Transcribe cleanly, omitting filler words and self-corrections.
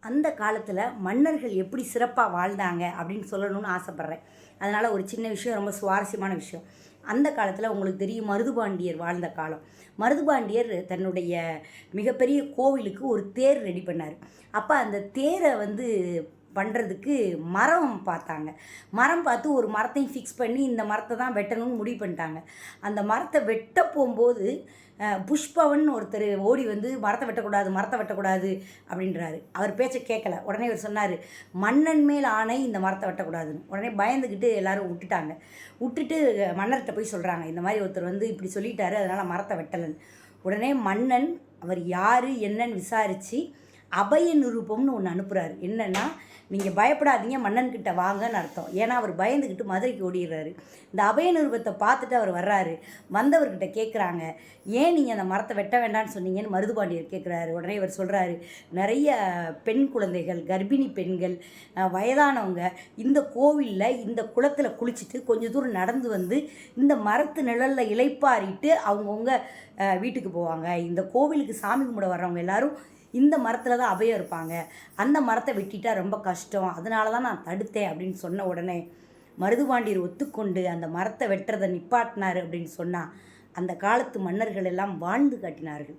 அந்த காலத்தில் மன்னர்கள் எப்படி சிறப்பாக வாழ்ந்தாங்க அப்படின்னு சொல்லணும்னு ஆசைப்பட்றேன். அதனால் ஒரு சின்ன விஷயம், ரொம்ப சுவாரஸ்யமான விஷயம். அந்த காலத்தில் உங்களுக்கு தெரியும், மருதுபாண்டியர் வாழ்ந்த காலம். மருதுபாண்டியர் தன்னுடைய மிகப்பெரிய கோவிலுக்கு ஒரு தேர் ரெடி பண்ணார். அப்போ அந்த தேரை பண்ணுறதுக்கு மரம் பார்த்தாங்க. மரம் பார்த்து ஒரு மரத்தையும் ஃபிக்ஸ் பண்ணி இந்த மரத்தை தான் வெட்டணும்னு முடிவு பண்ணிட்டாங்க. அந்த மரத்தை வெட்ட போகும்போது புஷ்பவன் ஒருத்தர் ஓடி மரத்தை வெட்டக்கூடாது, மரத்தை வெட்டக்கூடாது அப்படின்றாரு. அவர் பேச்சை கேட்கல. உடனே அவர் சொன்னார், மன்னன் மேல் ஆணை இந்த மரத்தை வெட்டக்கூடாதுன்னு. உடனே பயந்துக்கிட்டு எல்லாரும் விட்டுட்டாங்க. விட்டுட்டு மன்னர்கிட்ட போய் சொல்கிறாங்க, இந்த மாதிரி ஒருத்தர் இப்படி சொல்லிட்டாரு, அதனால் மரத்தை வெட்டலைன்னு. உடனே மன்னன் அவர் யார் என்னன்னு விசாரித்து அபய நிரூபம்னு ஒன்று அனுப்புகிறாரு. என்னென்னா, நீங்கள் பயப்படாதீங்க, மன்னன்கிட்ட வாங்கன்னு அர்த்தம். ஏன்னா அவர் பயந்துக்கிட்டு மதுரைக்கு ஓடிடுறாரு. இந்த அபய நிரூபத்தை பார்த்துட்டு அவர் வர்றாரு. வந்தவர்கிட்ட கேட்குறாங்க, ஏன் நீங்கள் அந்த மரத்தை வெட்ட வேண்டாம்னு சொன்னீங்கன்னு மருதுபாண்டியர் கேட்குறாரு. உடனே இவர் சொல்கிறாரு, நிறைய பெண் குழந்தைகள், கர்ப்பிணி பெண்கள், வயதானவங்க இந்த கோவிலில் இந்த குளத்தில் குளிச்சுட்டு கொஞ்சம் தூரம் நடந்து இந்த மரத்து நிழலில் இளைப்பாறிட்டு அவங்கவுங்க வீட்டுக்கு போவாங்க. இந்த கோவிலுக்கு சாமி கும்பிட வர்றவங்க எல்லாரும் இந்த மரத்தில் தான் அபயம் இருப்பாங்க. அந்த மரத்தை வெட்டிட்டா ரொம்ப கஷ்டம், அதனால தான் நான் தடுத்தேன் அப்படின்னு சொன்ன உடனே மருதுபாண்டியர் ஒத்துக்கொண்டு அந்த மரத்தை வெட்டுறதை நிப்பாட்டினார் அப்படின்னு சொன்னால் அந்த காலத்து மன்னர்கள் எல்லாம் வாழ்ந்து காட்டினார்கள்.